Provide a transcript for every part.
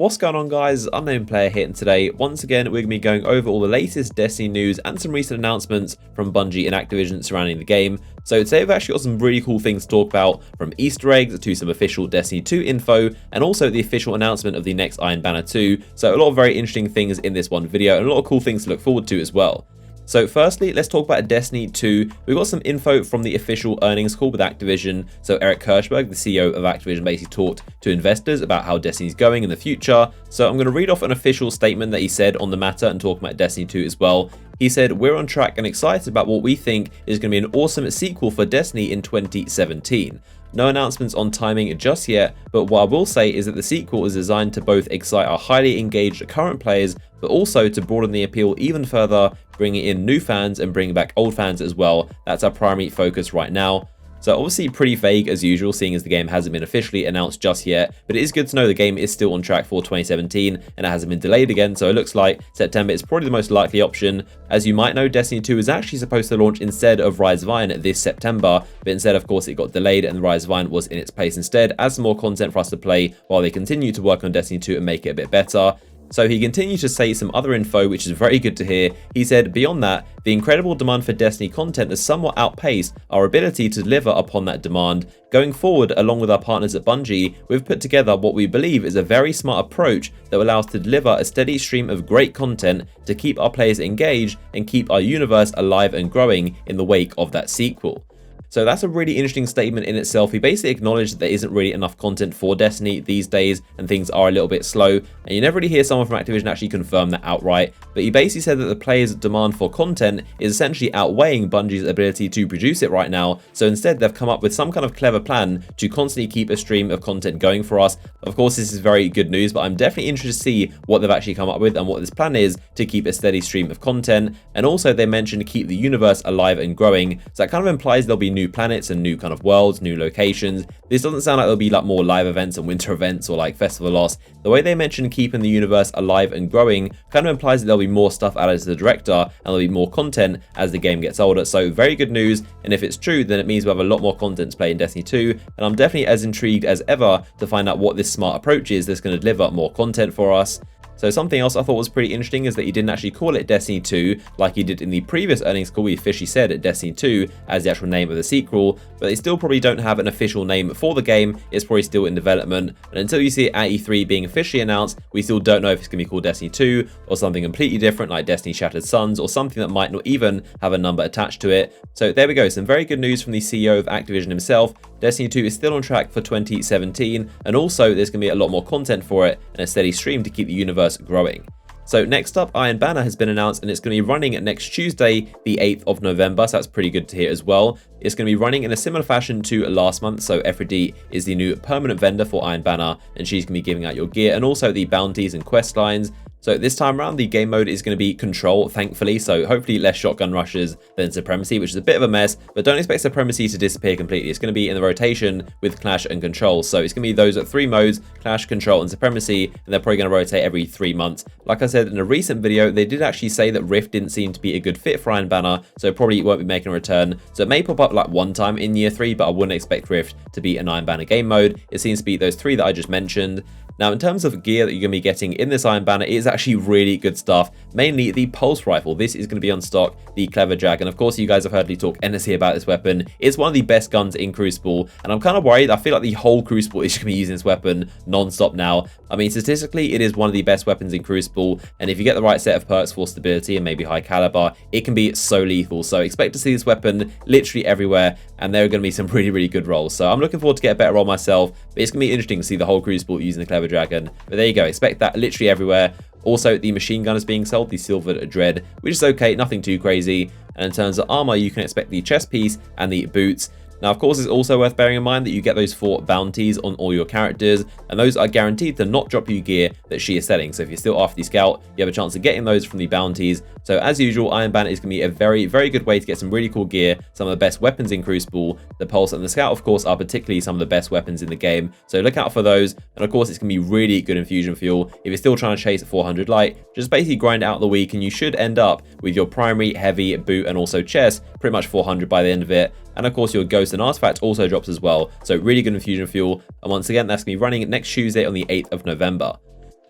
What's going on, guys? Unknown Player here, and today once again we're going to be going over all the latest Destiny news and some recent announcements from Bungie and Activision surrounding the game. So today we've actually got some really cool things to talk about, from Easter eggs to some official Destiny 2 info, and also the official announcement of the next Iron Banner 2. So a lot of very interesting things in this one video and a lot of cool things to look forward to as well. So firstly, let's talk about Destiny 2. We've got some info from the official earnings call with Activision. So Eric Kirschberg, the CEO of Activision, basically talked to investors about how Destiny's going in the future. So I'm going to read off an official statement that he said on the matter and talk about Destiny 2 as well. He said, "We're on track and excited about what we think is going to be an awesome sequel for Destiny in 2017. No announcements on timing just yet, but what I will say is that the sequel is designed to both excite our highly engaged current players, but also to broaden the appeal even further, bringing in new fans and bringing back old fans as well. That's our primary focus right now." So obviously pretty vague as usual, seeing as the game hasn't been officially announced just yet, but it is good to know the game is still on track for 2017 and it hasn't been delayed again, so it looks like September is probably the most likely option. As you might know, Destiny 2 is actually supposed to launch instead of Rise of Iron this September, but instead of course it got delayed and Rise of Iron was in its place instead as some more content for us to play while they continue to work on Destiny 2 and make it a bit better. So he continued to say some other info, which is very good to hear. He said, "Beyond that, the incredible demand for Destiny content has somewhat outpaced our ability to deliver upon that demand. Going forward, along with our partners at Bungie, we've put together what we believe is a very smart approach that will allow us to deliver a steady stream of great content to keep our players engaged and keep our universe alive and growing in the wake of that sequel." So that's a really interesting statement in itself. He basically acknowledged that there isn't really enough content for Destiny these days and things are a little bit slow, and you never really hear someone from Activision actually confirm that outright, but he basically said that the players' demand for content is essentially outweighing Bungie's ability to produce it right now, so instead they've come up with some kind of clever plan to constantly keep a stream of content going for us. Of course, this is very good news, but I'm definitely interested to see what they've actually come up with and what this plan is to keep a steady stream of content. And also they mentioned keep the universe alive and growing, so that kind of implies there'll be new planets and new kind of worlds, new locations. This doesn't sound like there'll be like more live events and winter events or like Festival Lost. The way they mentioned keeping the universe alive and growing kind of implies that there'll be more stuff added to the director and there'll be more content as the game gets older. So very good news, and if it's true, then it means we have a lot more content to play in Destiny 2, and I'm definitely as intrigued as ever to find out what this smart approach is that's going to deliver more content for us. So something else I thought was pretty interesting is that he didn't actually call it Destiny 2 like he did in the previous earnings call. He officially said Destiny 2 as the actual name of the sequel, but they still probably don't have an official name for the game. It's probably still in development, and until you see it at E3 being officially announced, we still don't know if it's going to be called Destiny 2 or something completely different like Destiny Shattered Suns or something that might not even have a number attached to it. So there we go, some very good news from the CEO of Activision himself. Destiny 2 is still on track for 2017, and also there's going to be a lot more content for it and a steady stream to keep the universe growing. So next up, Iron Banner has been announced, and it's going to be running next Tuesday, the 8th of November, so that's pretty good to hear as well. It's going to be running in a similar fashion to last month, so Ephrodite is the new permanent vendor for Iron Banner, and she's going to be giving out your gear and also the bounties and quest lines. So this time around, the game mode is going to be Control, thankfully, so hopefully less shotgun rushes than Supremacy, which is a bit of a mess, but don't expect Supremacy to disappear completely. It's going to be in the rotation with Clash and Control, so it's going to be those three modes, Clash, Control, and Supremacy, and they're probably going to rotate every 3 months. Like I said in a recent video, they did actually say that Rift didn't seem to be a good fit for Iron Banner, so probably won't be making a return. So it may pop up like one time in year 3, but I wouldn't expect Rift to be an Iron Banner game mode. It seems to be those 3 that I just mentioned. Now, in terms of gear that you're going to be getting in this Iron Banner, it is actually really good stuff. Mainly the Pulse Rifle. This is going to be on stock, the Clever Dragon. Of course, you guys have heard me talk endlessly about this weapon. It's one of the best guns in Crucible, and I'm kind of worried. I feel like the whole Crucible is going to be using this weapon non-stop now. I mean, statistically, it is one of the best weapons in Crucible, and if you get the right set of perks for stability and maybe high caliber, it can be so lethal. So expect to see this weapon literally everywhere, and there are going to be some really good rolls. So I'm looking forward to get a better roll myself, but it's going to be interesting to see the whole Crucible using the Clever Dragon. But there you go, expect that literally everywhere. Also, the machine gun is being sold, the Silvered Dread, which is okay, nothing too crazy. And in terms of armor, you can expect the chest piece and the boots. Now, of course, it's also worth bearing in mind that you get those 4 bounties on all your characters, and those are guaranteed to not drop you gear that she is selling. So if you're still after the scout, you have a chance of getting those from the bounties. So as usual, Iron Banner is going to be a very good way to get some really cool gear, some of the best weapons in Crucible. The Pulse and the Scout, of course, are particularly some of the best weapons in the game, so look out for those. And of course, it's going to be really good infusion fuel. If you're still trying to chase at 400 light, just basically grind out the week, and you should end up with your primary, heavy, boot, and also chest, pretty much 400 by the end of it. And of course, your Ghost and Artifact also drops as well, so really good infusion fuel. And once again, that's going to be running next Tuesday on the 8th of November.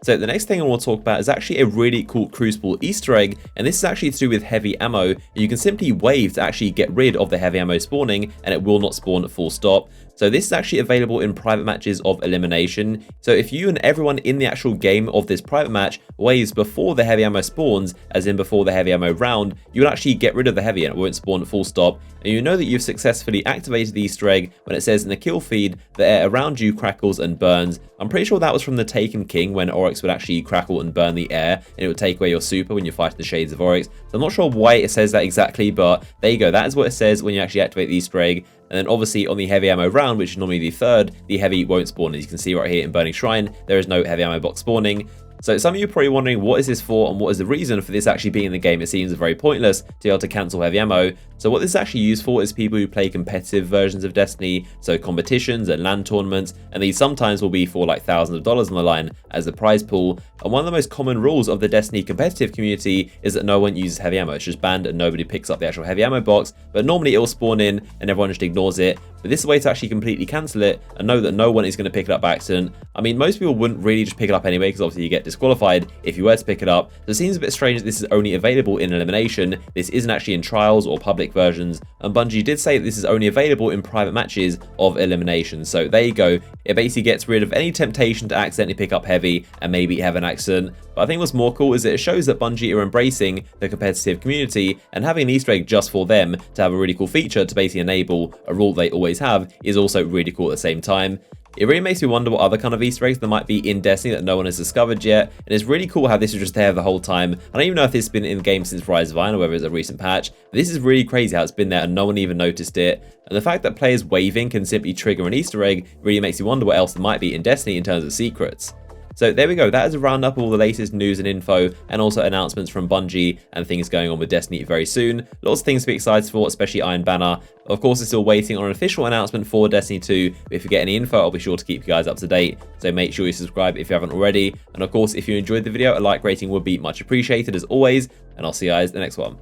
So the next thing I want to talk about is actually a really cool Crucible Easter egg, and this is actually to do with heavy ammo. You can simply wave to actually get rid of the heavy ammo spawning, and it will not spawn full stop. So this is actually available in private matches of elimination. So if you and everyone in the actual game of this private match waves before the heavy ammo spawns, as in before the heavy ammo round, you will actually get rid of the heavy and it won't spawn full stop. And you know that you've successfully activated the Easter egg when it says in the kill feed, the air around you crackles and burns. I'm pretty sure that was from the Taken King, when Oryx would actually crackle and burn the air, and it would take away your super when you fight the Shades of Oryx. So I'm not sure why it says that exactly, but there you go. That is what it says when you actually activate the Easter egg. And then obviously on the heavy ammo round, which is normally the third, the heavy won't spawn. As you can see right here in Burning Shrine, there is no heavy ammo box spawning. So some of you are probably wondering, what is this for and what is the reason for this actually being in the game? It seems very pointless to be able to cancel heavy ammo. So what this is actually used for is people who play competitive versions of Destiny, so competitions and LAN tournaments, and these sometimes will be for like thousands of dollars on the line as the prize pool. And one of the most common rules of the Destiny competitive community is that no one uses heavy ammo. It's just banned and nobody picks up the actual heavy ammo box, but normally it will spawn in and everyone just ignores it. But this is a way to actually completely cancel it and know that no one is going to pick it up by accident. I mean, most people wouldn't really just pick it up anyway, because obviously you get disqualified if you were to pick it up. So it seems a bit strange that this is only available in elimination. This isn't actually in trials or public versions. And Bungie did say that this is only available in private matches of elimination. So there you go. It basically gets rid of any temptation to accidentally pick up heavy and maybe have an accident. But I think what's more cool is that it shows that Bungie are embracing the competitive community, and having an Easter egg just for them to have a really cool feature to basically enable a rule they always have is also really cool at the same time. It really makes me wonder what other kind of Easter eggs there might be in Destiny that no one has discovered yet, and it's really cool how this is just there the whole time. I don't even know if this has been in the game since Rise of Iron or whether it's a recent patch, but this is really crazy how it's been there and no one even noticed it. And the fact that players waving can simply trigger an Easter egg really makes you wonder what else there might be in Destiny in terms of secrets. So there we go, that is a roundup of all the latest news and info, and also announcements from Bungie and things going on with Destiny very soon. Lots of things to be excited for, especially Iron Banner. Of course, we're still waiting on an official announcement for Destiny 2. But if you get any info, I'll be sure to keep you guys up to date. So make sure you subscribe if you haven't already. And of course, if you enjoyed the video, a like rating would be much appreciated as always. And I'll see you guys in the next one.